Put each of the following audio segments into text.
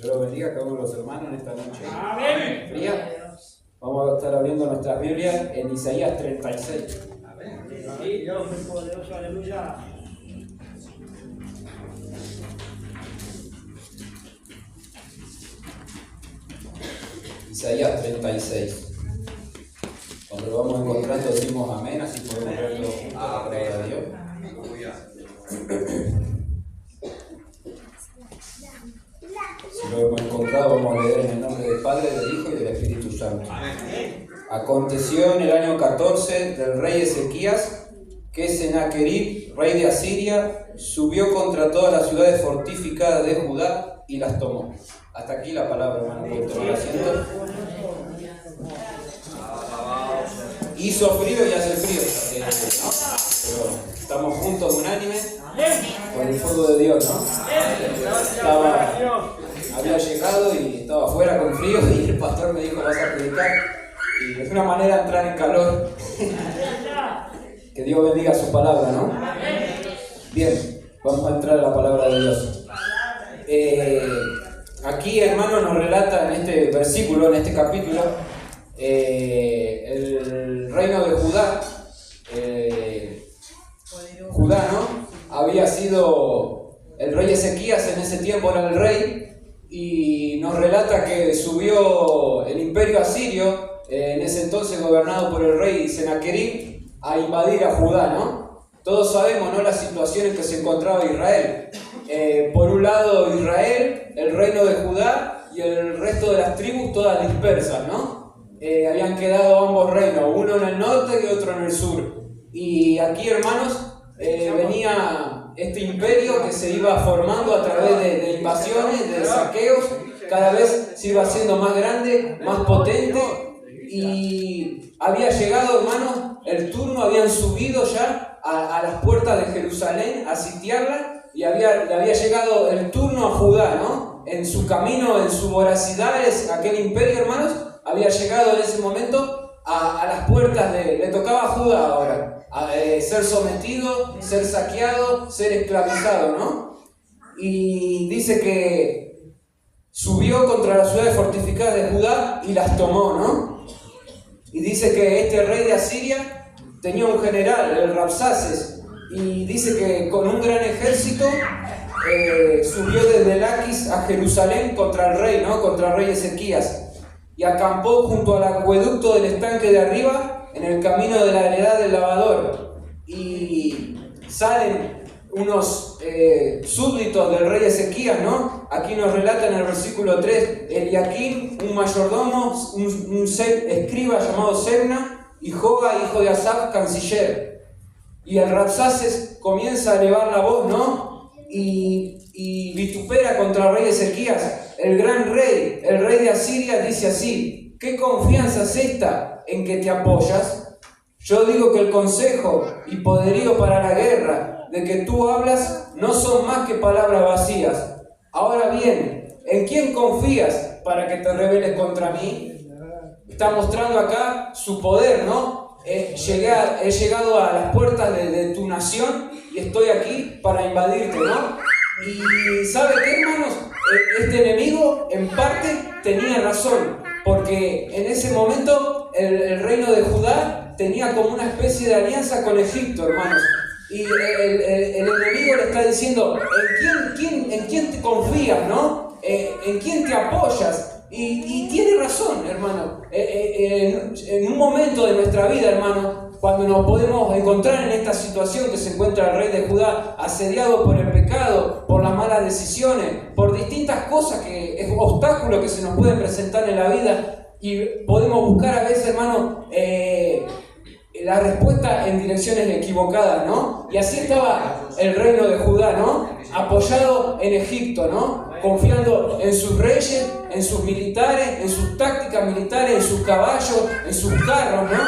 Dios los bendiga a cada uno de los hermanos en esta noche. Amén. Fría. Vamos a estar abriendo nuestras Biblias en Isaías 36. Amén. Sí, Dios es poderoso, aleluya. Isaías 36. Cuando lo vamos encontrando decimos amén, así podemos verlo la palabra de Dios. Si lo hemos encontrado, vamos a leer en el nombre del Padre, del Hijo y del Espíritu Santo. Aconteció en el año 14 del rey Ezequías que Sennacherib, rey de Asiria, subió contra todas las ciudades fortificadas de Judá y las tomó. Hasta aquí la palabra, hermano. Pueden tomar asiento. Hizo frío y hace frío, ¿no? Pero estamos juntos, unánimes, con el fuego de Dios, ¿no? Había llegado y estaba afuera con frío y el pastor me dijo: vas a predicar. Y es una manera de entrar en calor. Que Dios bendiga su palabra, ¿no? Bien, vamos a entrar a la palabra de Dios. Aquí, hermano, nos relata en este versículo, en este capítulo, el reino de Judá. Judá, ¿no? Había sido el rey Ezequías, en ese tiempo era el rey, y nos relata que subió el imperio asirio, en ese entonces gobernado por el rey Sennacherib, a invadir a Judá, ¿no? Todos sabemos, ¿no?, la situación en que se encontraba Israel. Por un lado Israel, el reino de Judá, y el resto de las tribus todas dispersas, ¿no? Habían quedado ambos reinos, uno en el norte y otro en el sur. Y aquí, hermanos, venía este imperio que se iba formando a través de invasiones, de saqueos, cada vez se iba haciendo más grande, más potente, y había llegado, hermanos, el turno, habían subido ya a las puertas de Jerusalén a sitiarla, y le había llegado el turno a Judá, ¿no? En su camino, en su voracidad, aquel imperio, hermanos, había llegado en ese momento a las puertas le tocaba a Judá ahora, ser sometido, ser saqueado, ser esclavizado, ¿no? Y dice que subió contra las ciudades fortificadas de Judá y las tomó, ¿no? Y dice que este rey de Asiria tenía un general, el Rabsaces, y dice que con un gran ejército subió desde Laquis a Jerusalén contra el rey, ¿no? Contra el rey Ezequías, y acampó junto al acueducto del estanque de arriba, en el camino de la heredad del lavador. Y salen unos súbditos del rey Ezequías, ¿no? Aquí nos relata en el versículo 3, Eliaquim, un mayordomo, un escriba llamado Sebna, y Joa, hijo de Asaf, canciller. Y el Rabsaces comienza a elevar la voz, ¿no? Y vitupera contra el rey Ezequías. El gran rey, el rey de Asiria, dice así: ¿qué confianza es esta en que te apoyas? Yo digo que el consejo y poderío para la guerra de que tú hablas no son más que palabras vacías. Ahora bien, ¿en quién confías para que te rebeles contra mí? Está mostrando acá su poder, ¿no? He llegado a las puertas de tu nación y estoy aquí para invadirte, ¿no? Y ¿sabe qué, hermanos? Este enemigo en parte tenía razón, porque en ese momento el reino de Judá tenía como una especie de alianza con Egipto, hermanos. Y el enemigo le está diciendo: ¿en quién te confías, no? ¿En quién te apoyas? Y tiene razón, hermano. En un momento de nuestra vida, hermano, cuando nos podemos encontrar en esta situación que se encuentra el rey de Judá, asediado por el pecado, por las malas decisiones, por distintas cosas, obstáculos que se nos pueden presentar en la vida, y podemos buscar a veces, hermano, la respuesta en direcciones equivocadas, ¿no? Y así estaba el reino de Judá, ¿no? Apoyado en Egipto, ¿no? Confiando en sus reyes, en sus militares, en sus tácticas militares, en sus caballos, en sus carros, ¿no?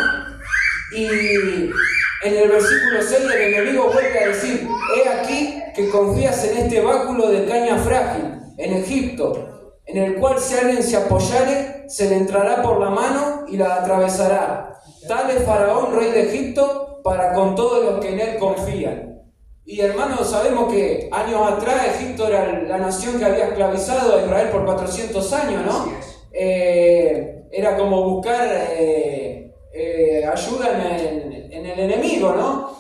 Y en el versículo 6 el enemigo vuelve a decir: he aquí que confías en este báculo de caña frágil, en Egipto, en el cual si alguien se apoyare, se le entrará por la mano y la atravesará. Tal es Faraón, rey de Egipto, para con todos los que en él confían. Y hermanos, sabemos que años atrás Egipto era la nación que había esclavizado a Israel por 400 años, ¿no? Era como buscar ayuda en el enemigo, ¿no?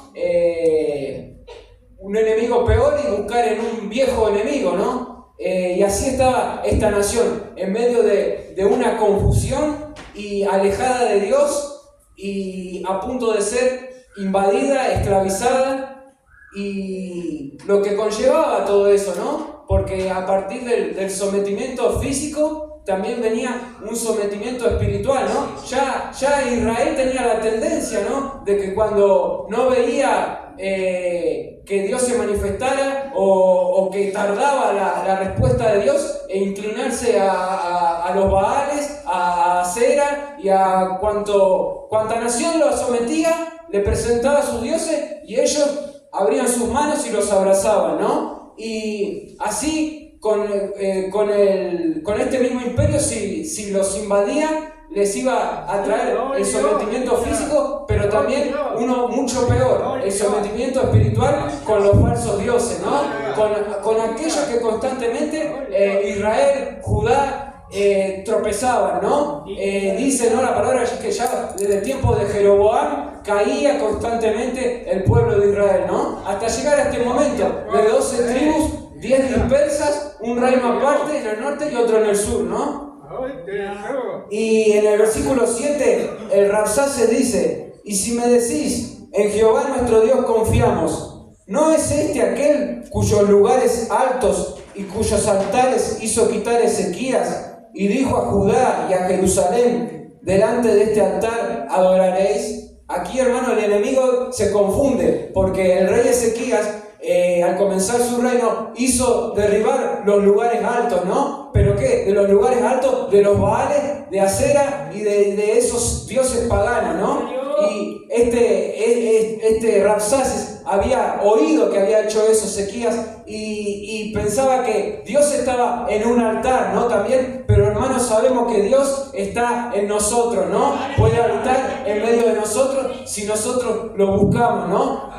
Un enemigo peor y buscar en un viejo enemigo, ¿no? Y así estaba esta nación, en medio de una confusión y alejada de Dios y a punto de ser invadida, esclavizada, y lo que conllevaba todo eso, ¿no? Porque a partir del sometimiento físico también venía un sometimiento espiritual, ¿no? Ya Israel tenía la tendencia, ¿no? De que cuando no veía que Dios se manifestara o que tardaba la respuesta de Dios, e inclinarse a los Baales, a Acera y a cuanta nación lo sometía, le presentaba a sus dioses y ellos abrían sus manos y los abrazaban, ¿no? Y así, con este mismo imperio, si los invadían, les iba a traer el sometimiento físico, pero también uno mucho peor, el sometimiento espiritual con los falsos dioses, ¿no? Con aquellos que constantemente Israel, Judá, tropezaban, ¿no? Dice, ¿no? La palabra que ya desde el tiempo de Jeroboam caía constantemente el pueblo de Israel, ¿no? Hasta llegar a este momento de 12 tribus, 10 dispersas, un reino aparte en el norte y otro en el sur, ¿no? Y en el versículo 7 el Rabsaces dice: y si me decís, en Jehová nuestro Dios confiamos, ¿no es este aquel cuyos lugares altos y cuyos altares hizo quitar Ezequías? Y dijo a Judá y a Jerusalén: delante de este altar adoraréis. Aquí, hermano, el enemigo se confunde, porque el rey Ezequías, al comenzar su reino, hizo derribar los lugares altos, ¿no? ¿Pero qué? De los lugares altos, de los Baales, de Acera y de esos dioses paganos, ¿no? Y este Rabsaces había oído que había hecho eso Ezequías y pensaba que Dios estaba en un altar, ¿no? También, pero hermanos, sabemos que Dios está en nosotros, ¿no? Puede habitar en medio de nosotros si nosotros lo buscamos, ¿no?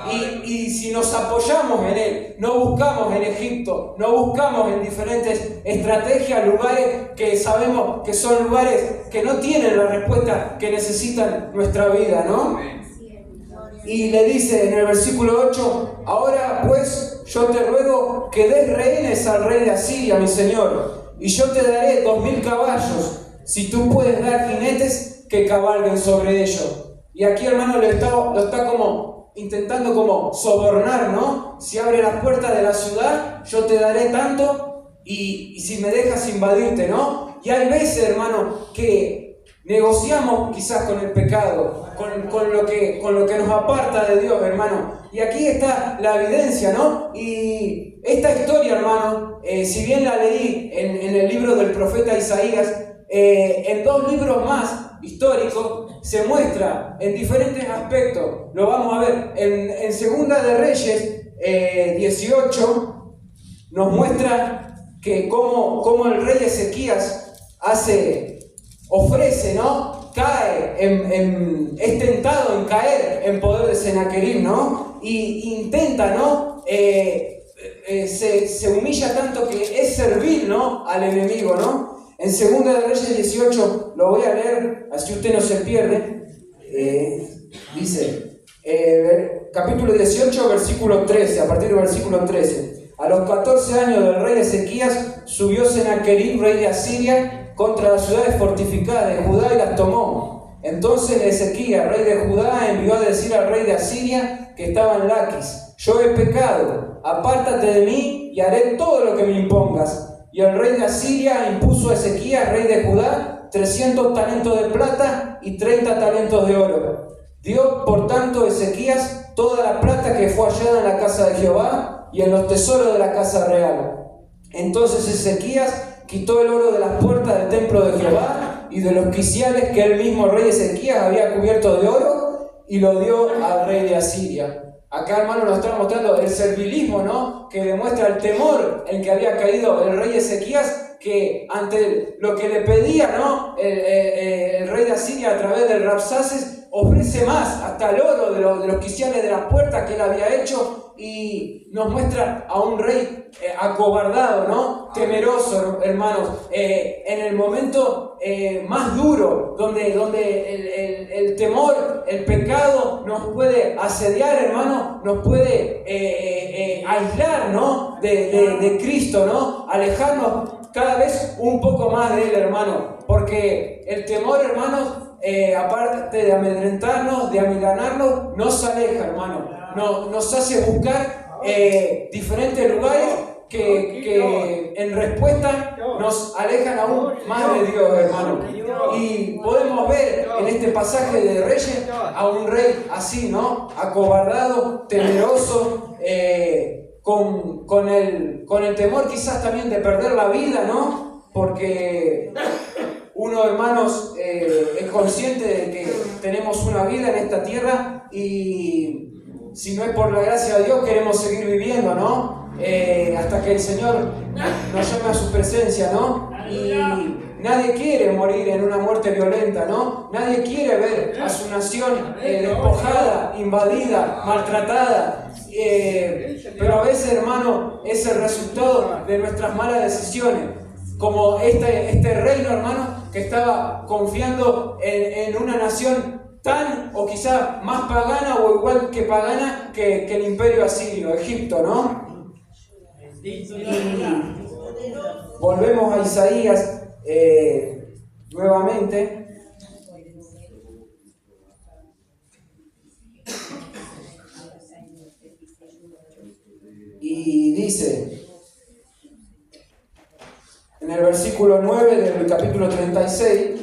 Y si nos apoyamos en Él, no buscamos en Egipto, no buscamos en diferentes estrategias, lugares que sabemos que son lugares que no tienen la respuesta que necesitan nuestra vida, ¿no? Y le dice en el versículo 8: ahora pues yo te ruego que des rehenes al rey de Asiria, mi señor, y yo te daré 2000 caballos, si tú puedes dar jinetes que cabalguen sobre ellos. Y aquí, hermano, lo está como intentando como sobornar, ¿no? Si abre las puertas de la ciudad, yo te daré tanto, y si me dejas invadirte, ¿no? Y hay veces, hermano, que negociamos quizás con el pecado, con lo que nos aparta de Dios, hermano. Y aquí está la evidencia, ¿no? Y esta historia, hermano, si bien la leí en el libro del profeta Isaías, en 2 libros más históricos se muestra en diferentes aspectos. Lo vamos a ver en Segunda de Reyes 18, nos muestra que cómo el rey Ezequías ofrece, ¿no? Es tentado en caer en poder de Sennacherib, ¿no? Y intenta, ¿no? Se humilla tanto que es servil, ¿no? Al enemigo, ¿no? En Segunda de Reyes 18, lo voy a leer, así usted no se pierde. Dice, capítulo 18, versículo 13, a partir del versículo 13. A los 14 años del rey Ezequías, subió Sennacherib, rey de Asiria, contra las ciudades fortificadas de Judá y las tomó. Entonces Ezequías, rey de Judá, envió a decir al rey de Asiria que estaba en Laquis: yo he pecado, apártate de mí y haré todo lo que me impongas. Y el rey de Asiria impuso a Ezequías, rey de Judá, 300 talentos de plata y 30 talentos de oro. Dio por tanto Ezequías toda la plata que fue hallada en la casa de Jehová y en los tesoros de la casa real. Entonces Ezequías quitó el oro de las puertas del templo de Jehová y de los quiciales que el mismo rey Ezequías había cubierto de oro, y lo dio al rey de Asiria. Acá, hermano, nos está mostrando el servilismo, ¿no? Que demuestra el temor en que había caído el rey Ezequías, que ante lo que le pedía, ¿no? El rey de Asiria a través del Rabsaces ofrece más, hasta el oro de los quiciales de las puertas que él había hecho, y nos muestra a un rey acobardado, ¿no? Temeroso, hermanos, en el momento más duro, donde el temor, el pecado nos puede asediar, hermano, nos puede aislar, ¿no? de Cristo, ¿no? Alejarnos cada vez un poco más de Él, hermano, porque el temor, hermanos, aparte de amedrentarnos, de amilanarnos, nos aleja, hermano, nos hace buscar diferentes lugares que en respuesta nos alejan aún más de Dios, hermano. Y podemos ver en este pasaje de Reyes a un rey así, ¿no? Acobardado, temeroso, con el temor quizás también de perder la vida, ¿no? Porque uno, hermanos, es consciente de que tenemos una vida en esta tierra y si no es por la gracia de Dios queremos seguir viviendo, ¿no? Hasta que el Señor nos llame a su presencia, ¿no? Y nadie quiere morir en una muerte violenta, ¿no? Nadie quiere ver a su nación despojada, invadida, maltratada. Pero a veces, hermano, es el resultado de nuestras malas decisiones. Como este reino, hermano, que estaba confiando en una nación tan o quizá más pagana o igual que pagana que el imperio asirio, Egipto, ¿no? Y volvemos a Isaías nuevamente. Y dice, en el versículo 9 del capítulo 36,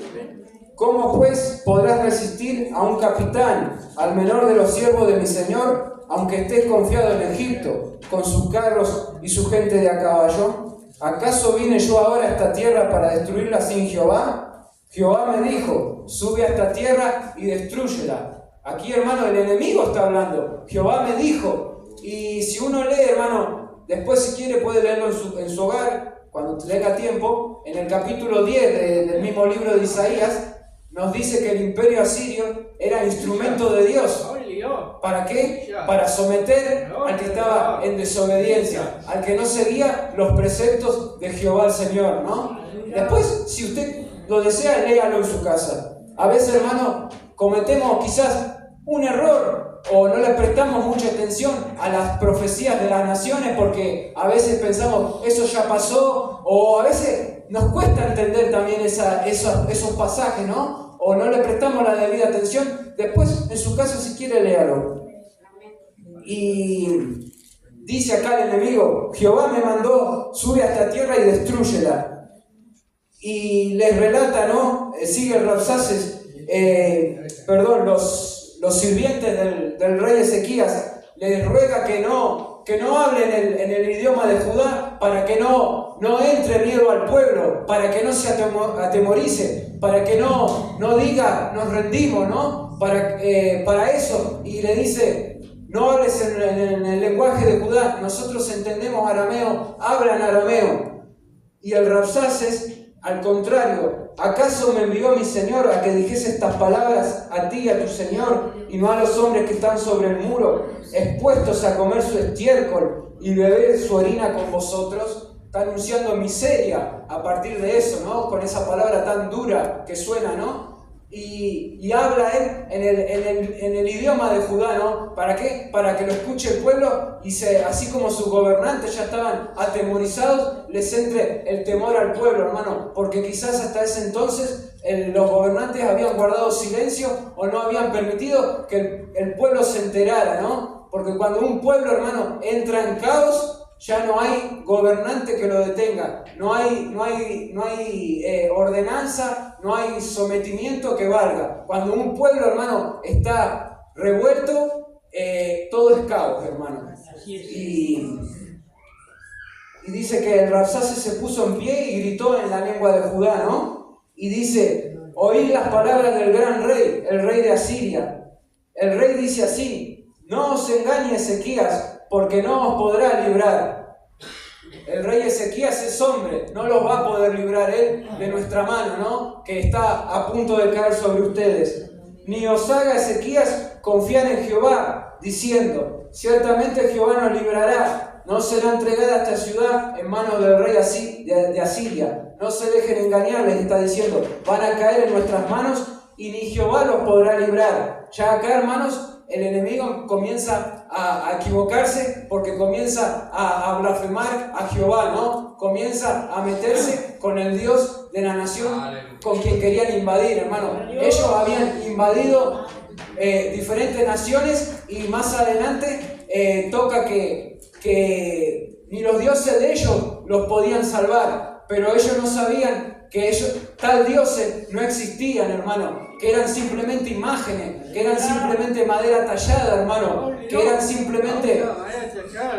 ¿cómo pues podrás resistir a un capitán, al menor de los siervos de mi Señor, aunque estés confiado en Egipto, con sus carros y su gente de a caballo? ¿Acaso vine yo ahora a esta tierra para destruirla sin Jehová? Jehová me dijo, sube a esta tierra y destrúyela. Aquí, hermano, el enemigo está hablando. Jehová me dijo. Y si uno lee, hermano, después si quiere puede leerlo en su hogar, cuando tenga tiempo, en el capítulo 10 del mismo libro de Isaías, nos dice que el imperio asirio era instrumento de Dios. ¿Para qué? Para someter al que estaba en desobediencia, al que no seguía los preceptos de Jehová el Señor, ¿no? Después, si usted lo desea, léalo en su casa. A veces, hermano, cometemos quizás un error o no le prestamos mucha atención a las profecías de las naciones porque a veces pensamos, eso ya pasó, o a veces nos cuesta entender también esos pasajes, ¿no? O no le prestamos la debida atención. Después, en su casa, si quiere, léalo. Y dice acá el enemigo, Jehová me mandó, sube a esta tierra y destrúyela. Y les relata, ¿no? Sigue el Rabsaces, los sirvientes del rey Ezequías, les ruega que no hablen en el idioma de Judá, para que no entre miedo al pueblo, para que no se atemorice, para que no diga nos rendimos, ¿no? Para eso, y le dice, no hables en el lenguaje de Judá, nosotros entendemos arameo, hablan arameo. Y el Rabsaces, al contrario, ¿acaso me envió mi Señor a que dijese estas palabras a ti y a tu Señor, y no a los hombres que están sobre el muro, expuestos a comer su estiércol y beber su orina con vosotros? Está anunciando miseria a partir de eso, ¿no? Con esa palabra tan dura que suena, ¿no? Y habla él en el idioma de Judá, ¿no? ¿Para qué? Para que lo escuche el pueblo y así como sus gobernantes ya estaban atemorizados, les entre el temor al pueblo, hermano. Porque quizás hasta ese entonces los gobernantes habían guardado silencio o no habían permitido que el pueblo se enterara, ¿no? Porque cuando un pueblo, hermano, entra en caos, ya no hay gobernante que lo detenga, no hay ordenanza, no hay sometimiento que valga. Cuando un pueblo, hermano, está revuelto, todo es caos, hermano. Y dice que el Rabsaces se puso en pie y gritó en la lengua de Judá, ¿no? Y dice, oíd las palabras del gran rey, el rey de Asiria. El rey dice así, no os engañe Ezequías, porque no os podrá librar. El rey Ezequías es hombre, no los va a poder librar él de nuestra mano, ¿no? Que está a punto de caer sobre ustedes. Ni os haga Ezequías confiar en Jehová, diciendo, ciertamente Jehová nos librará, no será entregada esta ciudad en manos del rey de Asiria. No se dejen engañar, les está diciendo, van a caer en nuestras manos y ni Jehová los podrá librar. Ya acá, hermanos, el enemigo comienza a equivocarse porque comienza a blasfemar a Jehová, ¿no? Comienza a meterse con el Dios de la nación con quien querían invadir, hermano. Ellos habían invadido diferentes naciones y más adelante toca que ni los dioses de ellos los podían salvar, pero ellos no sabían que tal dioses no existían, hermano, que eran simplemente imágenes, que eran simplemente madera tallada, hermano, que eran simplemente,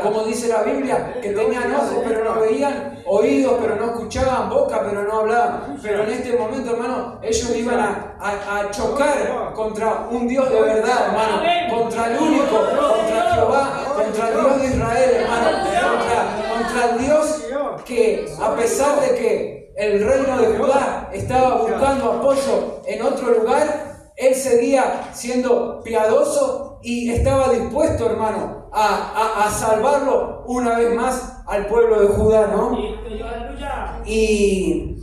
como dice la Biblia, que tenían ojos pero no veían, oídos pero no escuchaban, boca pero no hablaban. Pero en este momento, hermano, ellos iban a chocar contra un Dios de verdad, hermano, contra el único, contra Jehová, contra el Dios de Israel, hermano, contra el Dios que, a pesar de que el reino de Judá estaba buscando apoyo en otro lugar, él seguía siendo piadoso y estaba dispuesto, hermano, a salvarlo una vez más al pueblo de Judá, ¿no? Y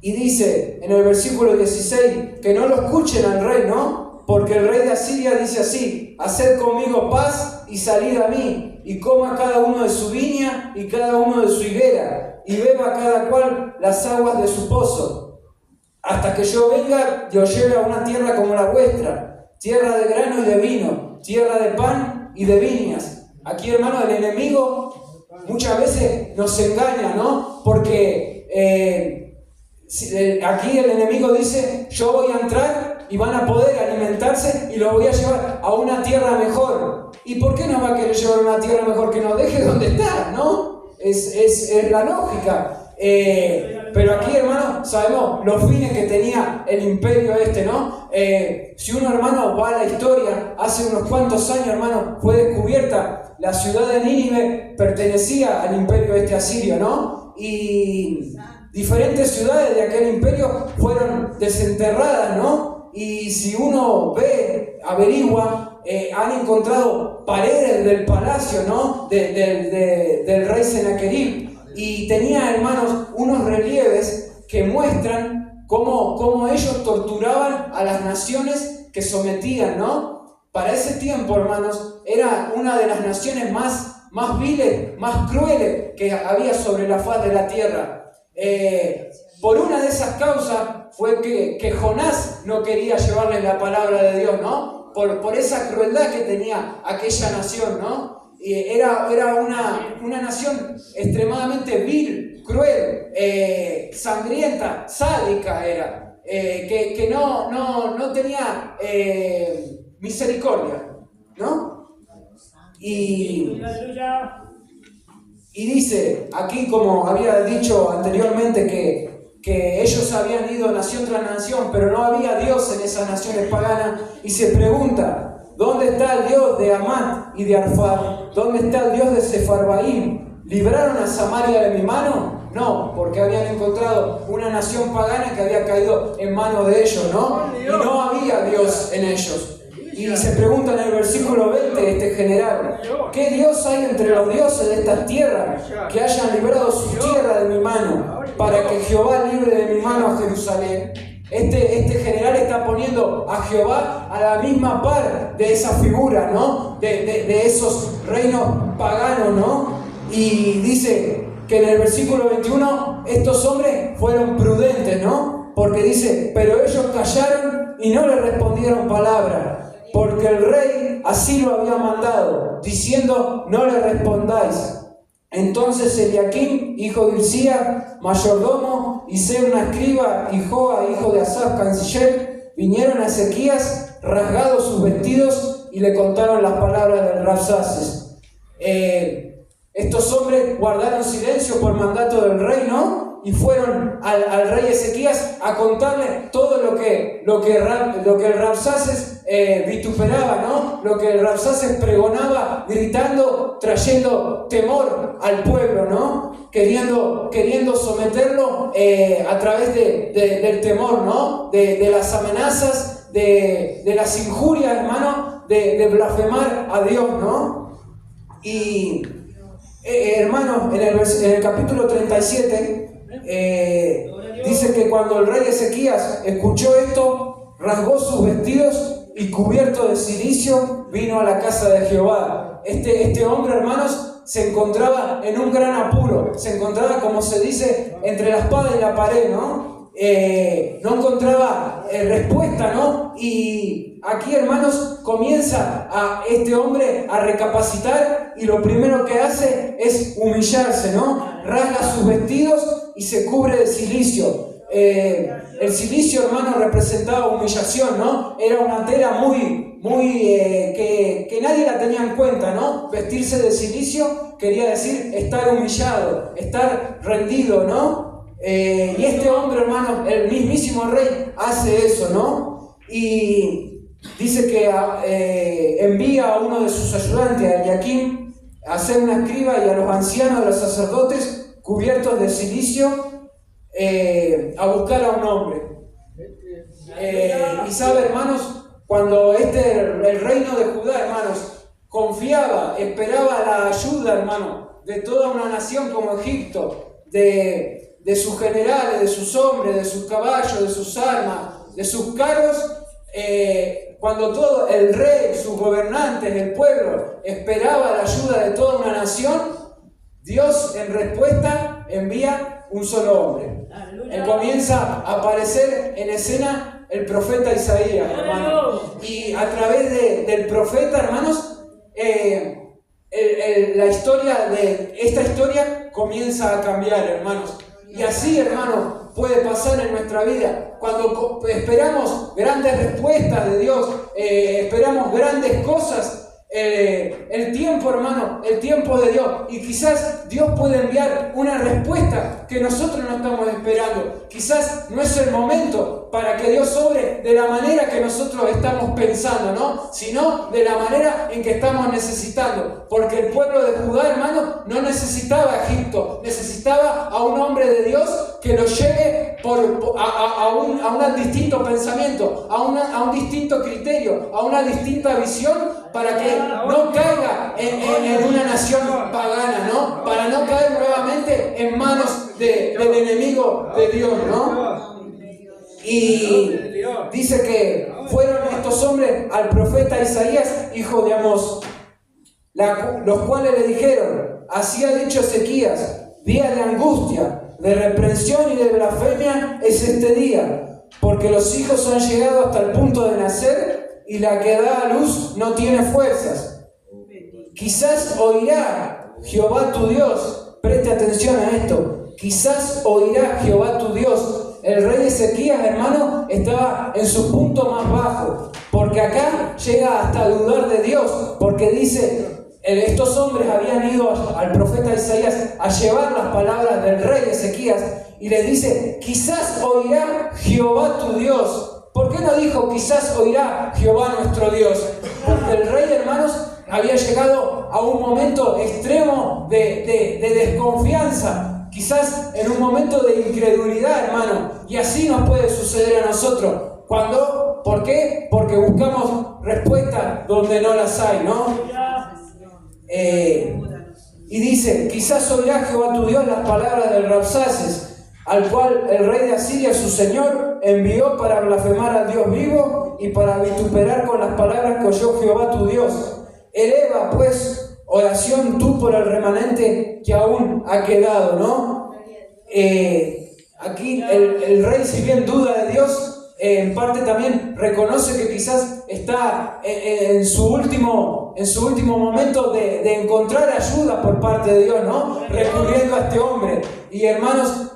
dice en el versículo 16 que no lo escuchen al rey, ¿no? Porque el rey de Asiria dice así: haced conmigo paz y salid a mí, y coma cada uno de su viña y cada uno de su higuera, y beba cada cual las aguas de su pozo, hasta que yo venga y os lleve a una tierra como la vuestra, tierra de grano y de vino, tierra de pan y de viñas. Aquí, hermano, el enemigo muchas veces nos engaña, ¿no? Porque aquí el enemigo dice: yo voy a entrar y van a poder alimentarse y los voy a llevar a una tierra mejor. ¿Y por qué nos va a querer llevar a una tierra mejor? Que nos deje donde está, ¿no? Es la lógica. Pero aquí, hermano, sabemos los fines que tenía el imperio ¿no? Si uno, hermano, va a la historia, hace unos cuantos años, hermano, fue descubierta la ciudad de Nínive, pertenecía al imperio asirio, ¿no? Y diferentes ciudades de aquel imperio fueron desenterradas, ¿no? Y si uno ve, averigua, han encontrado paredes del palacio, ¿no? del rey Sennacherib, y tenía, hermanos, unos relieves que muestran cómo ellos torturaban a las naciones que sometían, ¿no? Para ese tiempo, hermanos, era una de las naciones más viles, más crueles que había sobre la faz de la tierra. Por una de esas causas fue que Jonás no quería llevarles la palabra de Dios, ¿no? Por esa crueldad que tenía aquella nación, ¿no? Era una nación extremadamente vil, cruel, sangrienta, sádica era, que no tenía misericordia, ¿no? Y dice aquí, como había dicho anteriormente, que ellos habían ido nación tras nación, pero no había Dios en esas naciones paganas, y se pregunta: ¿dónde está el Dios de Amat y de Arfad? ¿Dónde está el Dios de Sefarbaim? ¿Libraron a Samaria de mi mano? No, porque habían encontrado una nación pagana que había caído en manos de ellos, ¿no? Y no había Dios en ellos. Y se pregunta en el versículo 20 este general: ¿qué Dios hay entre los dioses de estas tierras que hayan librado su tierra de mi mano, para que Jehová libre de mi mano a Jerusalén? Este general está poniendo a Jehová a la misma par de esa figura, ¿no? De esos reinos paganos, ¿no? Y dice que en el versículo 21 estos hombres fueron prudentes, ¿no? Porque dice: pero ellos callaron y no le respondieron palabra, porque el rey así lo había mandado, diciendo: no le respondáis. Entonces Eliaquim, hijo de Hilcía, mayordomo, y Sebna, escriba, y Joa, hijo de Asaf, canciller, vinieron a Ezequías, rasgados sus vestidos, y le contaron las palabras del Rabsaces. Estos hombres guardaron silencio por mandato del rey, ¿no? Y fueron al rey Ezequías a contarle todo lo que el Rabsaces vituperaba, ¿no? Lo que el Rabsaces pregonaba, gritando, trayendo temor al pueblo, ¿no? Queriendo someterlo a través del temor, ¿no? De las amenazas, de las injurias, hermano, de blasfemar a Dios, ¿no? Y hermanos, en el capítulo 37 dice que cuando el rey Ezequías escuchó esto, rasgó sus vestidos y cubierto de cilicio vino a la casa de Jehová. Este hombre, hermanos, se encontraba en un gran apuro, se encontraba, como se dice, entre la espada y la pared, ¿no? No encontraba respuesta, ¿no? Y aquí, hermanos, comienza a este hombre a recapacitar y lo primero que hace es humillarse, ¿no? Rasga sus vestidos y se cubre de cilicio. El cilicio, hermano, representaba humillación, ¿no? Era una tela muy que nadie la tenía en cuenta, ¿no? Vestirse de cilicio quería decir estar humillado, estar rendido, ¿no? Y este hombre, hermano, el mismísimo rey hace eso, ¿no? Y dice que envía a uno de sus ayudantes, a Eliaquim, a hacer una escriba y a los ancianos de los sacerdotes cubiertos de cilicio a buscar a un hombre. Y sabe, hermanos, cuando el reino de Judá, hermanos, confiaba, esperaba la ayuda, hermano, de toda una nación como Egipto, de sus generales, de sus hombres, de sus caballos, de sus armas, de sus carros, cuando todo el rey, sus gobernantes, el pueblo esperaba la ayuda de toda una nación, Dios en respuesta envía un solo hombre. Él comienza a aparecer en escena el profeta Isaías, hermano. Y a través del profeta, hermanos, esta historia comienza a cambiar, hermanos. Y así, hermano, puede pasar en nuestra vida. Cuando esperamos grandes respuestas de Dios, esperamos grandes cosas, el tiempo, hermano, el tiempo de Dios. Y quizás Dios puede enviar una respuesta que nosotros no estamos esperando. Quizás no es el momento para que Dios obre de la manera que nosotros estamos pensando, ¿no? Sino de la manera en que estamos necesitando. Porque el pueblo de Judá, hermano, no necesitaba a Egipto, necesitaba a un hombre de Dios que lo lleve a un distinto pensamiento, a un distinto criterio, a una distinta visión, para que no caiga en una nación pagana, ¿no? Para no caer nuevamente en manos del enemigo de Dios, ¿no? Y dice que fueron estos hombres al profeta Isaías, hijo de Amós, los cuales le dijeron: así ha dicho Ezequías, día de angustia, de reprensión y de blasfemia es este día, porque los hijos han llegado hasta el punto de nacer y la que da a luz no tiene fuerzas. Quizás oirá Jehová tu Dios, preste atención a esto, quizás oirá Jehová tu Dios. El rey Ezequías, hermano, estaba en su punto más bajo, porque acá llega hasta dudar de Dios, porque dice, estos hombres habían ido al profeta Isaías a llevar las palabras del rey Ezequías, y les dice, quizás oirá Jehová tu Dios. ¿Por qué no dijo quizás oirá Jehová nuestro Dios? Porque el rey, hermanos, había llegado a un momento extremo de desconfianza, quizás en un momento de incredulidad, hermano. Y así nos puede suceder a nosotros. ¿Por qué? Porque buscamos respuestas donde no las hay, ¿no? Y dice, quizás oirá Jehová tu Dios las palabras del Rabsaces, al cual el rey de Asiria, su señor, envió para blasfemar al Dios vivo y para vituperar con las palabras que oyó Jehová tu Dios. Eleva, pues, oración tú por el remanente que aún ha quedado, ¿no? Aquí el rey, si bien duda de Dios, en parte también reconoce que quizás está en su último momento de encontrar ayuda por parte de Dios, ¿no? Recurriendo a este hombre. Y hermanos,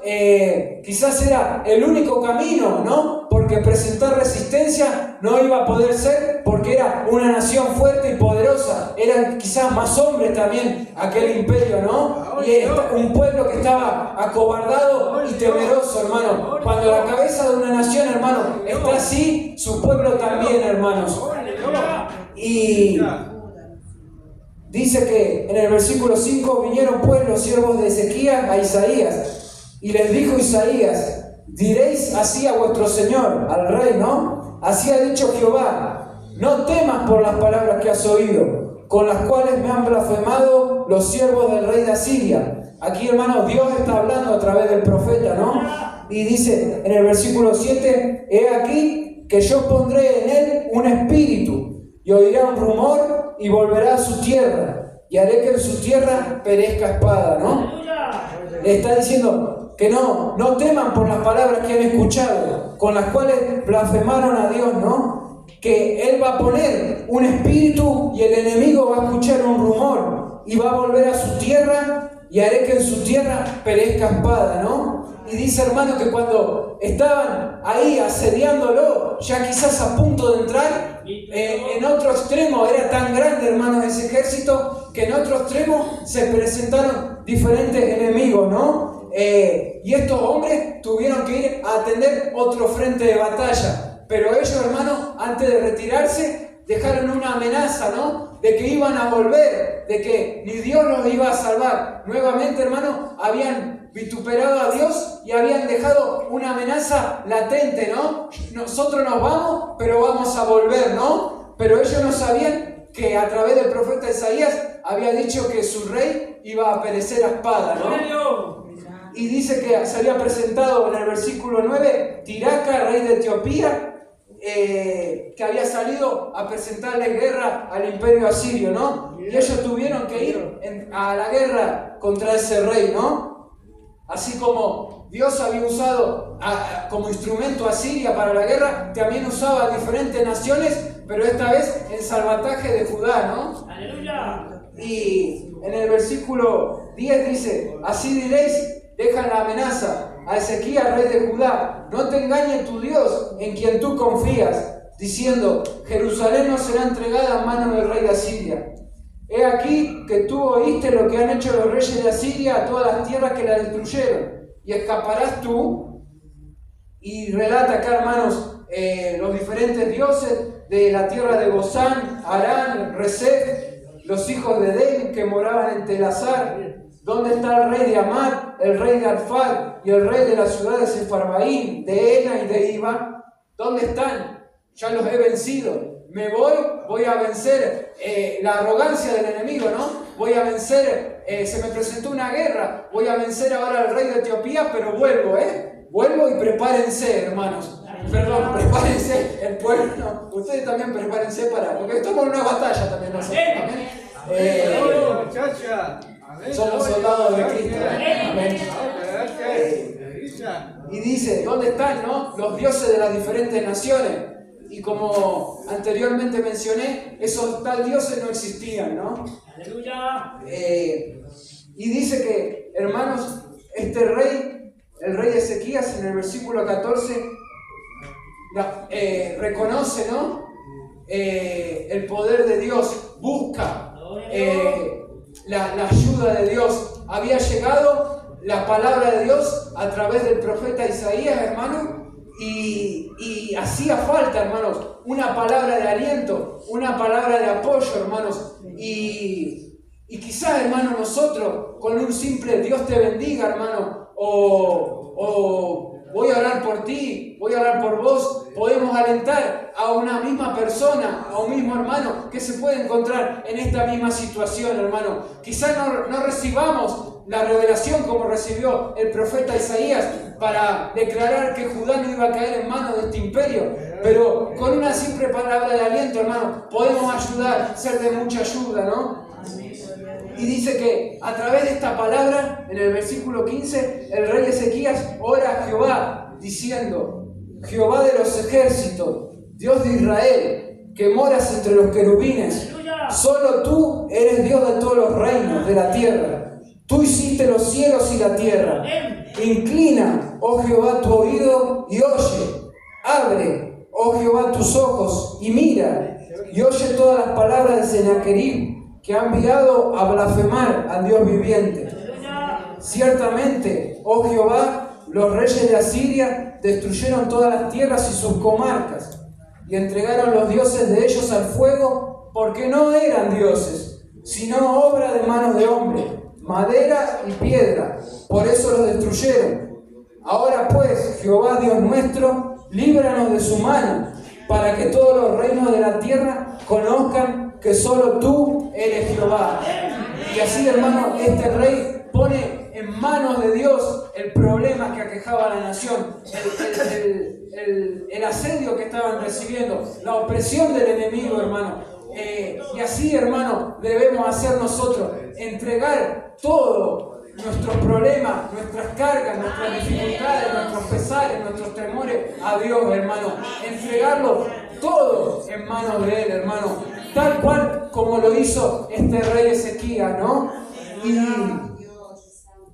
quizás era el único camino, ¿no? Porque presentar resistencia no iba a poder ser, porque era una nación fuerte y poderosa. Eran quizás más hombres también aquel imperio, ¿no? Y un pueblo que estaba acobardado y temeroso, hermano. Cuando la cabeza de una nación, hermano, está así, su pueblo también, hermanos. Y dice que en el versículo 5 vinieron pues los siervos de Ezequías a Isaías, y les dijo Isaías: diréis así a vuestro señor, al rey, ¿no? Así ha dicho Jehová: no temas por las palabras que has oído, con las cuales me han blasfemado los siervos del rey de Asiria. Aquí, hermanos, Dios está hablando a través del profeta, ¿no? Y dice en el versículo 7, he aquí que yo pondré en él un espíritu, y oirá un rumor, y volverá a su tierra, y haré que en su tierra perezca espada, ¿no? Le está diciendo que no teman por las palabras que han escuchado, con las cuales blasfemaron a Dios, ¿no? Que Él va a poner un espíritu y el enemigo va a escuchar un rumor y va a volver a su tierra y haré que en su tierra perezca espada, ¿no? Y dice, hermano, que cuando estaban ahí asediándolo, ya quizás a punto de entrar, en otro extremo era tan grande, hermanos, ese ejército, que en otro extremo se presentaron diferentes enemigos, ¿no? Y estos hombres tuvieron que ir a atender otro frente de batalla. Pero ellos, hermanos, antes de retirarse, dejaron una amenaza, ¿no? De que iban a volver, de que ni Dios los iba a salvar. Nuevamente, hermanos, habían vituperado a Dios y habían dejado una amenaza latente, ¿no? Nosotros nos vamos, pero vamos a volver, ¿no? Pero ellos no sabían que a través del profeta Isaías había dicho que su rey iba a perecer a espada, ¿no? Y dice que se había presentado en el versículo 9, Tiraca, rey de Etiopía, que había salido a presentarle guerra al imperio asirio, ¿no? Y ellos tuvieron que ir a la guerra contra ese rey, ¿no? Así como Dios había usado como instrumento a Siria para la guerra, también usaba a diferentes naciones, pero esta vez el salvataje de Judá, ¿no? ¡Aleluya! Y en el versículo 10 dice, así diréis, dejan la amenaza a Ezequías, rey de Judá, no te engañe tu Dios en quien tú confías, diciendo, Jerusalén no será entregada a mano del rey de Asiria. He aquí que tú oíste lo que han hecho los reyes de Asiria a todas las tierras que la destruyeron, y escaparás tú. Y relata acá, hermanos, los diferentes dioses de la tierra de Gozán, Harán, Resef, los hijos de Den que moraban en Telasar. ¿Dónde está el rey de Amad, el rey de Arfad y el rey de las ciudades de Sefarbaín, de Ena y de Iba? ¿Dónde están? Ya los he vencido. Me voy a vencer la arrogancia del enemigo, ¿no? Voy a vencer, se me presentó una guerra, voy a vencer ahora al rey de Etiopía, pero vuelvo, Vuelvo y prepárense, hermanos. Perdón, prepárense el pueblo. No, ustedes también prepárense porque estamos en una batalla también nosotros. Amén. Somos soldados de Cristo. Amén. Y dice, ¿dónde están, no? Los dioses de las diferentes naciones? Y como anteriormente mencioné, esos tal dioses no existían, ¿no? ¡Aleluya! Y dice que, hermanos, este rey, el rey Ezequías, en el versículo 14, reconoce, ¿no? El poder de Dios, busca la ayuda de Dios. Había llegado la palabra de Dios a través del profeta Isaías, hermano. Y hacía falta, hermanos, una palabra de aliento, una palabra de apoyo, hermanos. Y quizás, hermanos, nosotros con un simple Dios te bendiga, hermano, o voy a orar por ti, voy a orar por vos, podemos alentar a una misma persona, a un mismo hermano que se puede encontrar en esta misma situación, hermano. Quizás no recibamos la revelación como recibió el profeta Isaías para declarar que Judá no iba a caer en manos de este imperio, pero con una simple palabra de aliento, hermano, podemos ayudar, ser de mucha ayuda, ¿no? Y dice que a través de esta palabra, en el versículo 15, el rey Ezequías ora a Jehová, diciendo, Jehová de los ejércitos, Dios de Israel, que moras entre los querubines, solo tú eres Dios de todos los reinos de la tierra. Tú hiciste los cielos y la tierra. Inclina, oh Jehová, tu oído y oye. Abre, oh Jehová, tus ojos y mira. Y oye todas las palabras de Sennacherib, que ha enviado a blasfemar al Dios viviente. Ciertamente, oh Jehová, los reyes de Asiria destruyeron todas las tierras y sus comarcas, y entregaron los dioses de ellos al fuego, porque no eran dioses, sino obra de manos de hombre, madera y piedra, por eso los destruyeron. Ahora pues, Jehová Dios nuestro, líbranos de su mano, para que todos los reinos de la tierra conozcan que solo tú eres Jehová. Y así, hermano, este rey pone en manos de Dios el problema que aquejaba a la nación, el asedio que estaban recibiendo, la opresión del enemigo, hermano. Y así, hermano, debemos hacer nosotros, entregar todo nuestros problemas, nuestras cargas, nuestras dificultades, nuestros pesares, nuestros temores a Dios, hermano. Entregarlo todo en manos de Él, hermano. Tal cual como lo hizo este rey Ezequías, ¿no?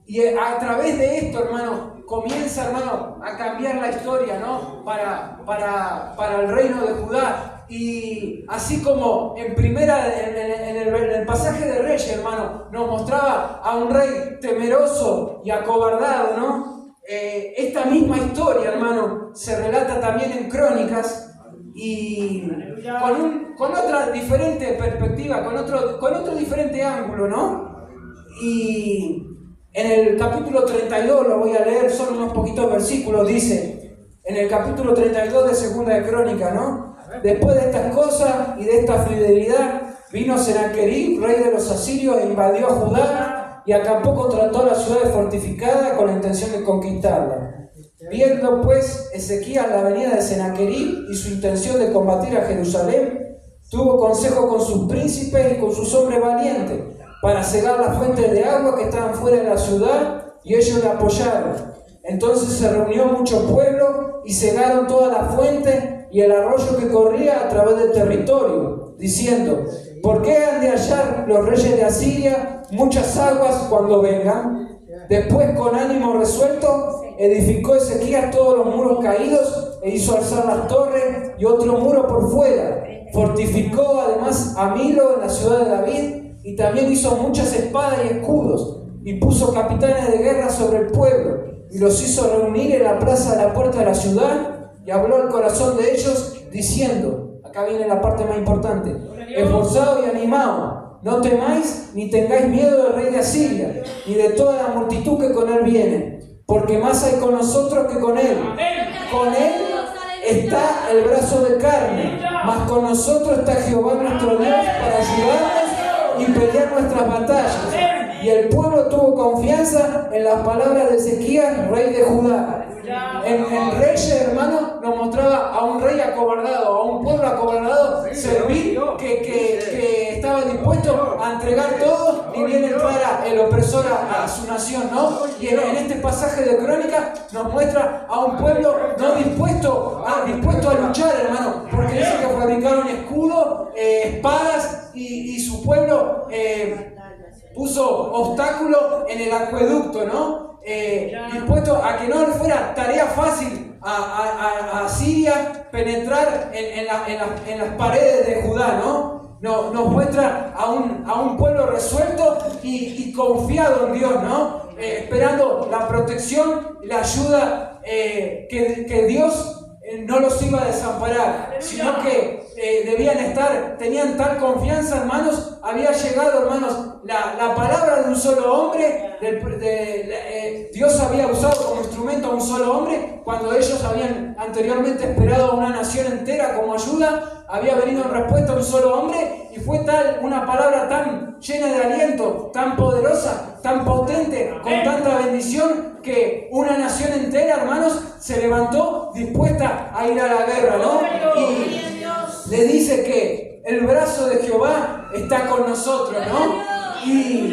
Y a través de esto, hermano, comienza, hermano, a cambiar la historia, ¿no? Para el reino de Judá. Y así como en el pasaje de Reyes, hermano, nos mostraba a un rey temeroso y acobardado, ¿no? Esta misma historia, hermano, se relata también en Crónicas y con otra diferente perspectiva, con otro diferente ángulo, ¿no? Y en el capítulo 32, lo voy a leer, solo unos poquitos versículos, dice, en el capítulo 32 de Segunda de Crónicas, ¿no? Después de estas cosas y de esta fidelidad, vino Sennacherib, rey de los asirios, e invadió a Judá y acampó contra toda la ciudad fortificada con la intención de conquistarla. Viendo pues Ezequías la venida de Sennacherib y su intención de combatir a Jerusalén, tuvo consejo con sus príncipes y con sus hombres valientes para cegar las fuentes de agua que estaban fuera de la ciudad, y ellos le apoyaron. Entonces se reunió mucho pueblo y cegaron todas las fuentes y el arroyo que corría a través del territorio, diciendo: ¿por qué han de hallar los reyes de Asiria muchas aguas cuando vengan? Después, con ánimo resuelto, edificó Ezequías todos los muros caídos e hizo alzar las torres y otro muro por fuera. Fortificó además a Milo en la ciudad de David y también hizo muchas espadas y escudos y puso capitanes de guerra sobre el pueblo y los hizo reunir en la plaza de la puerta de la ciudad y habló al corazón de ellos diciendo, acá viene la parte más importante: esforzados y animados, no temáis ni tengáis miedo del rey de Asiria ni de toda la multitud que con él viene, porque más hay con nosotros que con él. Con él está el brazo de carne, mas con nosotros está Jehová nuestro Dios para ayudarnos y pelear nuestras batallas. Y el pueblo tuvo confianza en las palabras de Ezequías, rey de Judá. En Reyes, hermano, nos mostraba a un rey acobardado, a un pueblo acobardado, servil, que estaba dispuesto a entregar todo ni bien entrara el opresor a su nación, ¿no? Y en este pasaje de Crónica nos muestra a un pueblo no dispuesto a luchar, hermano, porque dice que fabricaron escudos, espadas y su pueblo puso obstáculos en el acueducto, ¿no? Dispuesto a que no le fuera tarea fácil a Siria penetrar en las paredes de Judá, ¿no? Nos muestra a un pueblo resuelto y confiado en Dios, ¿no? Esperando la protección y la ayuda que Dios no los iba a desamparar, sino que tenían tal confianza, hermanos. Había llegado, hermanos, la palabra de un solo hombre. Dios había usado como instrumento a un solo hombre cuando ellos habían anteriormente esperado a una nación entera como ayuda. Había venido en respuesta a un solo hombre y fue una palabra tan llena de aliento, tan poderosa, tan potente, con tanta bendición, que una nación entera, hermanos, se levantó dispuesta a ir a la guerra, ¿no? Y le dice que el brazo de Jehová está con nosotros, ¿no? Y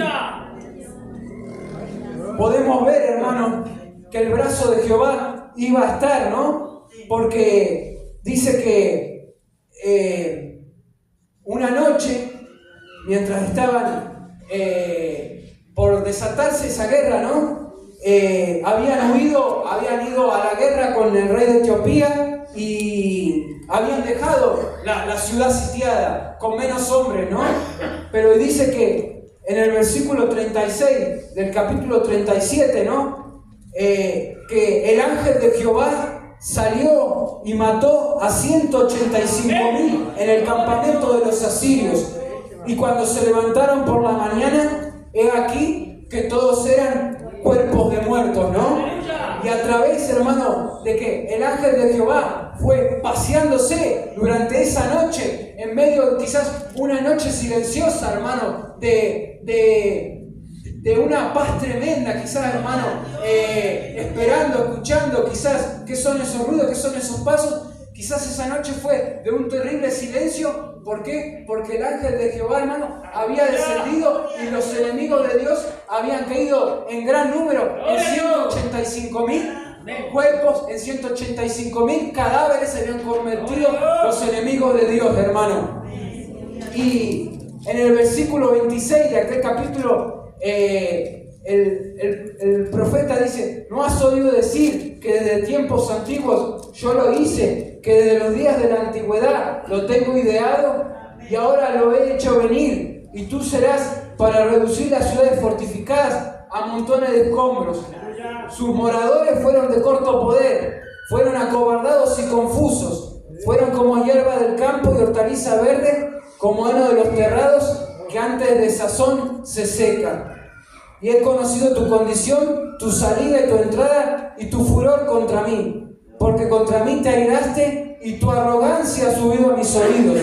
podemos ver, hermano, que el brazo de Jehová iba a estar, ¿no? Porque dice que una noche, mientras estaban por desatarse esa guerra, ¿no? Habían ido a la guerra con el rey de Etiopía y habían dejado la ciudad sitiada con menos hombres, ¿no? Pero dice que en el versículo 36 del capítulo 37, ¿no? Que el ángel de Jehová salió y mató a 185,000 en el campamento de los asirios. Y cuando se levantaron por la mañana, he aquí que todos eran cuerpos de muertos, ¿no? Y a través, hermano, de que el ángel de Jehová fue paseándose durante esa noche, en medio de quizás una noche silenciosa, hermano, de una paz tremenda, quizás, hermano, esperando, escuchando, quizás, qué son esos ruidos, qué son esos pasos. Quizás esa noche fue de un terrible silencio. ¿Por qué? Porque el ángel de Jehová, hermano, había descendido y los enemigos de Dios habían caído en gran número, en 185,000 cuerpos, en 185,000 cadáveres se habían convertido los enemigos de Dios, hermano. Y en el versículo 26 de aquel capítulo, el profeta dice: ¿no has oído decir que desde tiempos antiguos yo lo hice? Que desde los días de la antigüedad lo tengo ideado y ahora lo he hecho venir, y tú serás para reducir las ciudades fortificadas a montones de escombros. Sus moradores fueron de corto poder, fueron acobardados y confusos, fueron como hierba del campo y hortaliza verde, como heno de los terrados que antes de sazón se secan. Y he conocido tu condición, tu salida y tu entrada, y tu furor contra mí, porque contra mí te airaste y tu arrogancia ha subido a mis oídos.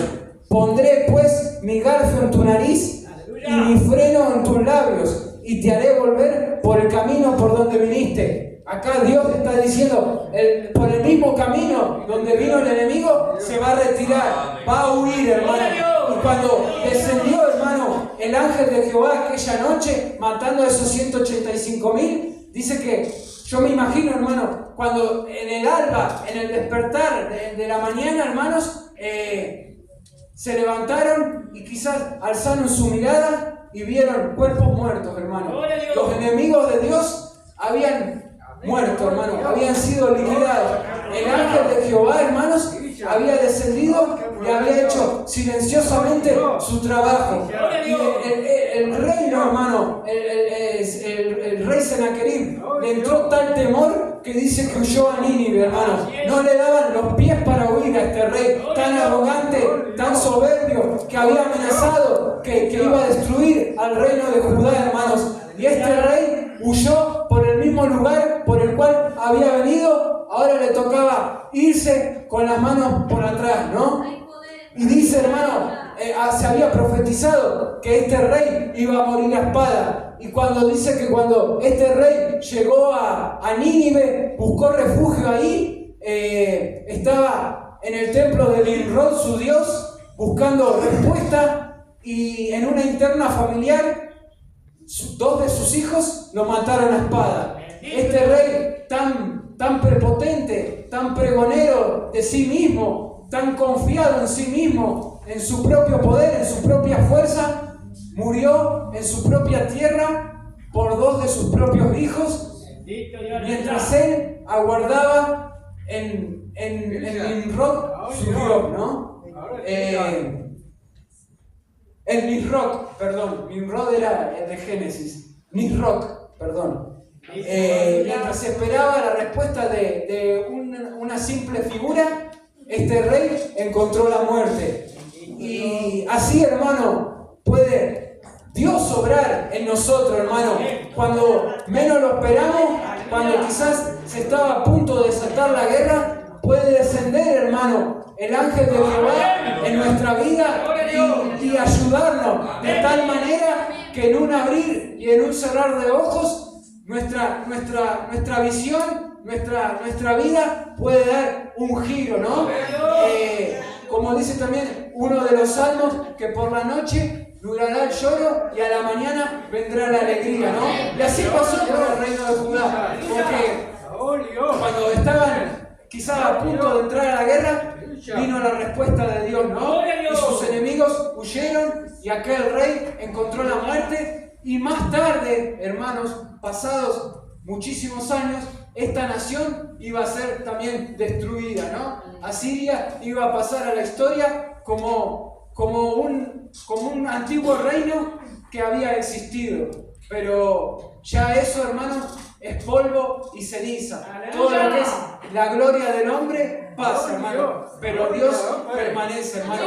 Pondré pues mi garfio en tu nariz y mi freno en tus labios, y te haré volver por el camino por donde viniste. Acá Dios está diciendo, por el mismo camino donde vino el enemigo, se va a retirar, va a huir, hermano. Y cuando descendió, hermano, el ángel de Jehová aquella noche, matando a esos 185,000, dice que, yo me imagino, hermano, cuando en el alba, en el despertar de la mañana, hermanos, se levantaron y quizás alzaron su mirada y vieron cuerpos muertos, hermano. Los enemigos de Dios habían muerto, hermano, habían sido liquidados. El ángel de Jehová, hermanos, había descendido y había hecho silenciosamente su trabajo. Y el reino, hermano, el rey Sennacherib, le entró tal temor que dice que huyó a Nínive, hermanos. No le daban los pies para huir a este rey tan arrogante, tan soberbio, que había amenazado que iba a destruir al reino de Judá, hermanos. Y este rey huyó por el mismo lugar por el cual había venido. Ahora le tocaba irse con las manos por atrás, ¿no? Y dice, hermano, se había profetizado que este rey iba a morir a espada. Y cuando dice que cuando este rey llegó a Nínive, buscó refugio ahí, estaba en el templo de Nimrod, su dios, buscando respuesta, y en una interna familiar, 2 de sus hijos lo mataron a espada. Este rey tan prepotente, tan pregonero de sí mismo, tan confiado en sí mismo, en su propio poder, en su propia fuerza, murió en su propia tierra por 2 de sus propios hijos, mientras él aguardaba en Nimrod, su dios, ¿no? El Nisroch, perdón, Nimrod era el de Génesis, Nisroch, perdón. Mientras esperaba la respuesta de una simple figura, este rey encontró la muerte. Y así, hermano, puede Dios obrar en nosotros, hermano, cuando menos lo esperamos, cuando quizás se estaba a punto de desatar la guerra, puede descender, hermano, el ángel de Jehová en nuestra vida y ayudarnos de tal manera que en un abrir y en un cerrar de ojos nuestra visión, nuestra vida puede dar un giro, ¿no? Como dice también uno de los salmos, que por la noche durará el lloro y a la mañana vendrá la alegría, ¿no? Y así pasó con el reino de Judá, porque cuando estaban quizás a punto de entrar a la guerra, vino la respuesta de Dios, ¿no? Y sus enemigos huyeron y aquel rey encontró la muerte. Y más tarde, hermanos, pasados muchísimos años, esta nación iba a ser también destruida, ¿no? Asiria iba a pasar a la historia como un antiguo reino que había existido. Pero ya eso, hermanos, es polvo y ceniza. Todo lo que es la gloria del hombre pasa, hermano, pero Dios permanece, hermano.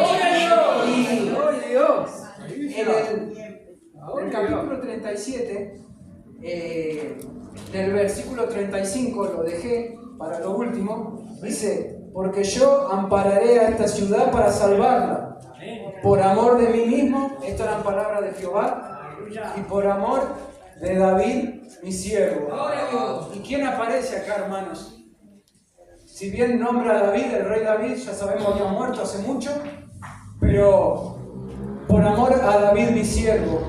Y en el capítulo 37, del versículo 35, lo dejé para lo último, dice: porque yo ampararé a esta ciudad para salvarla. Por amor de mí mismo, estas eran palabras de Jehová, y por amor de David, mi siervo. ¿Y quién aparece acá, hermanos? Si bien nombra a David, el rey David, ya sabemos que ha muerto hace mucho, pero por amor a David, mi siervo,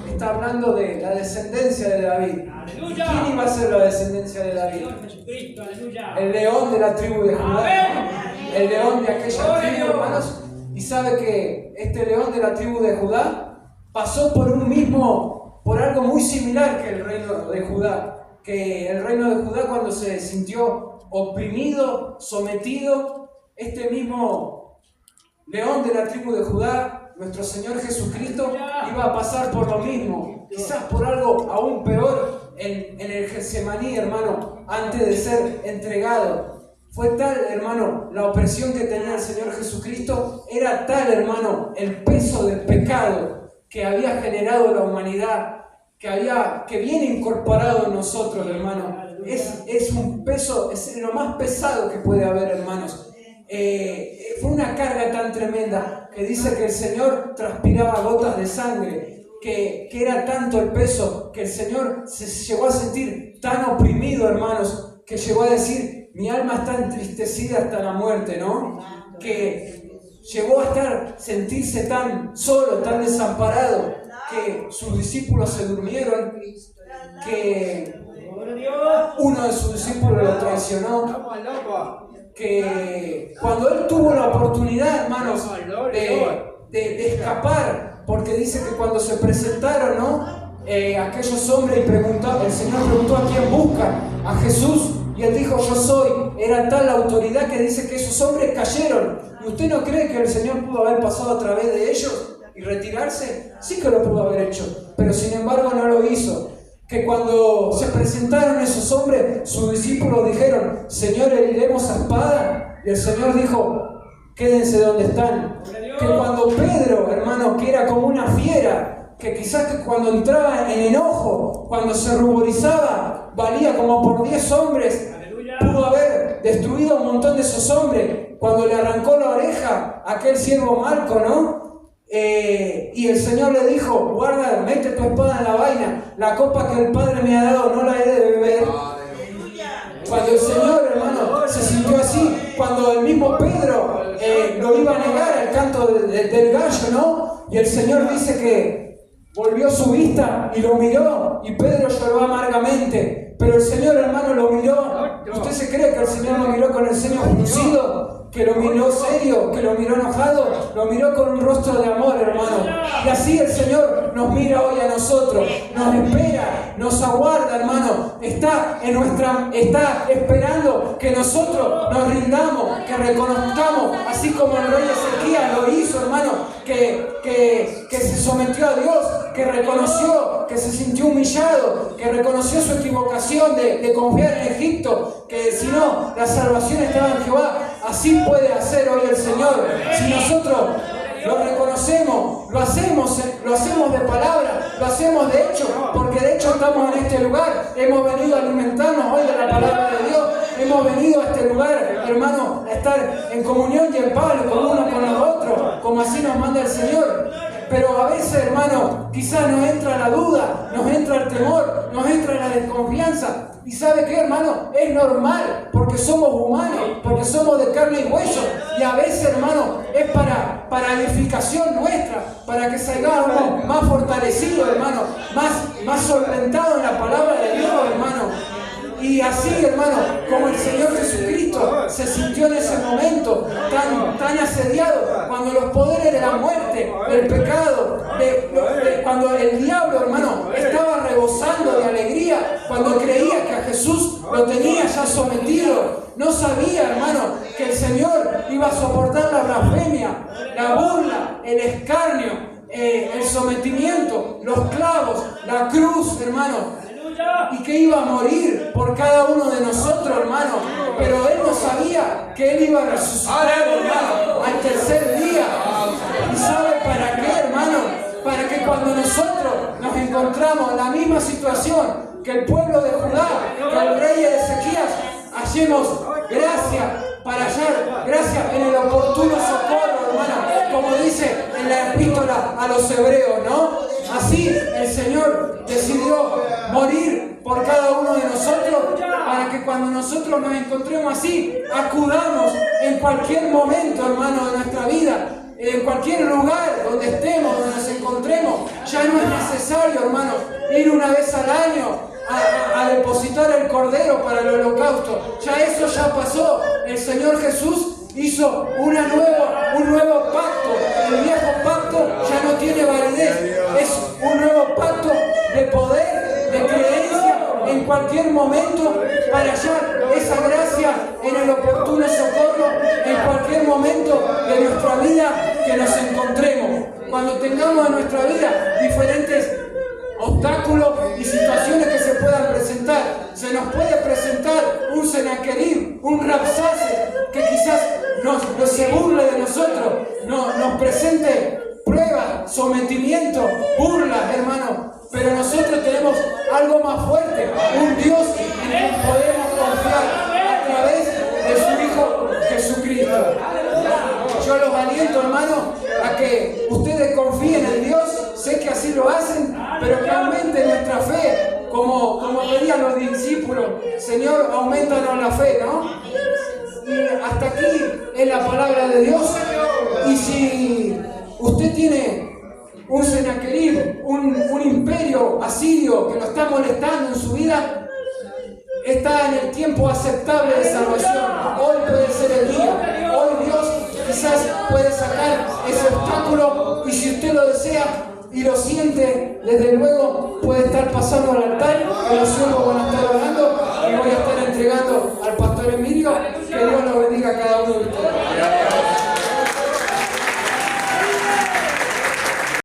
está hablando de la descendencia de David. Aleluya. ¿Quién iba a ser la descendencia de David? Señor Jesucristo, aleluya. El león de la tribu de Judá. Amén. El león de aquella Gloria a tribu, Dios. hermanos. Y sabe que este león de la tribu de Judá pasó por algo muy similar que el reino de Judá. Que el reino de Judá, cuando se sintió oprimido, sometido, este mismo león de la tribu de Judá, nuestro Señor Jesucristo, iba a pasar por lo mismo, quizás por algo aún peor en el Getsemaní, hermano, antes de ser entregado. Fue tal, hermano, la opresión que tenía el Señor Jesucristo, era tal, hermano, el peso del pecado que había generado la humanidad, que viene incorporado en nosotros, hermano. Es un peso, es lo más pesado que puede haber, hermanos. Fue una carga tan tremenda que dice que el Señor transpiraba gotas de sangre, que era tanto el peso que el Señor se llegó a sentir tan oprimido, hermanos, que llegó a decir: mi alma está entristecida hasta la muerte, ¿no? Que llegó a sentirse tan solo, tan desamparado, que sus discípulos se durmieron, que uno de sus discípulos lo traicionó, que cuando él tuvo la oportunidad, hermanos, de escapar, porque dice que cuando se presentaron, ¿no? Aquellos hombres y el Señor preguntó: ¿a quién buscan? A Jesús. Y él dijo: yo soy. Era tal la autoridad que dice que esos hombres cayeron. ¿Y usted no cree que el Señor pudo haber pasado a través de ellos y retirarse? Sí que lo pudo haber hecho, pero sin embargo no lo hizo. Que cuando se presentaron esos hombres, sus discípulos dijeron: Señor, ¿heriremos a espada? Y el Señor dijo: quédense donde están. Que cuando Pedro, hermano, que era como una fiera, que quizás que cuando entraba en enojo, cuando se ruborizaba, valía como por 10 hombres, pudo haber destruido a un montón de esos hombres. Cuando le arrancó la oreja a aquel siervo Malco, ¿no? Y el Señor le dijo: guarda, mete tu espada en la vaina, la copa que el Padre me ha dado no la he de beber. Cuando el Señor, hermano, se sintió así, cuando el mismo Pedro lo iba a negar al canto del gallo, ¿no? Y el Señor dice que volvió su vista y lo miró, y Pedro lloró amargamente. Pero el Señor, hermano, lo miró. ¿Usted se cree que el Señor lo miró con el ceño fruncido? Que lo miró serio, que lo miró enojado, lo miró con un rostro de amor, hermano. Y así el Señor nos mira hoy a nosotros, nos espera, nos aguarda, hermano. Está esperando que nosotros nos rindamos, que reconozcamos, así como el rey Ezequías lo hizo, hermano, que se sometió a Dios, que reconoció, que se sintió humillado, que reconoció su equivocación de confiar en Egipto, que si no, la salvación estaba en Jehová. Así puede hacer hoy el Señor. Si nosotros lo reconocemos, lo hacemos de palabra, lo hacemos de hecho, porque de hecho estamos en este lugar. Hemos venido a alimentarnos hoy de la palabra de Dios. Hemos venido a este lugar, hermano, a estar en comunión y en paz con unos con los otros, como así nos manda el Señor. Pero a veces, hermano, quizás nos entra la duda, nos entra el temor, nos entra la desconfianza. ¿Y sabe qué, hermano? Es normal, porque somos humanos, porque somos de carne y hueso. Y a veces, hermano, es para edificación nuestra, para que salgamos más fortalecidos, hermano, más solventados en la palabra de Dios, hermano. Y así, hermano, como el Señor Jesucristo se sintió en ese momento tan asediado, cuando los poderes de la muerte, del pecado, cuando el diablo, hermano, estaba rebosando de alegría, cuando creía que a Jesús lo tenía ya sometido, no sabía, hermano, que el Señor iba a soportar la blasfemia, la burla, el escarnio, el sometimiento, los clavos, la cruz, hermano. Y que iba a morir por cada uno de nosotros, hermano. Pero él no sabía que él iba a resucitar, hermano, al tercer día. ¿Y sabe para qué, hermano? Para que cuando nosotros nos encontramos en la misma situación que el pueblo de Judá, que el rey Ezequías, hallemos gracia, para hallar gracia en el oportuno socorro, hermano, como dice en la epístola a los hebreos, ¿no? Así el Señor decidió morir por cada uno de nosotros para que cuando nosotros nos encontremos así, acudamos en cualquier momento, hermano, de nuestra vida, en cualquier lugar donde estemos, donde nos encontremos. Ya no es necesario, hermano, ir una vez al año a depositar el cordero para el holocausto. Ya eso ya pasó. El Señor Jesús hizo un nuevo pacto. El viejo pacto ya no tiene validez. Es un nuevo pacto de poder, de creencia, en cualquier momento para hallar esa gracia en el oportuno socorro, en cualquier momento de nuestra vida que nos encontremos. Cuando tengamos en nuestra vida diferentes obstáculos y situaciones que se puedan presentar, se nos puede presentar un Senaquerib, un Rabsacés, que quizás se burle de nosotros, nos presente pruebas, sometimiento, burlas, hermano. Pero nosotros tenemos algo más fuerte, un Dios en el que podemos confiar a través de su Hijo Jesucristo. Yo los aliento, hermano, a que ustedes confíen en Dios. Sé que así lo hacen, pero que aumente nuestra fe, como pedían los discípulos. Señor, aumentanos la fe, ¿no? Y hasta aquí es la palabra de Dios. Y si usted tiene un Senaquerib, un imperio asirio que lo está molestando en su vida, está en el tiempo aceptable de salvación. Hoy puede ser el día. Hoy Dios quizás puede sacar ese obstáculo, y si usted lo desea y lo siente, desde luego puede estar pasando al altar, que los siervos van a estar orando, y voy a estar entregando al pastor Emilio. Que Dios lo bendiga a cada uno de ustedes.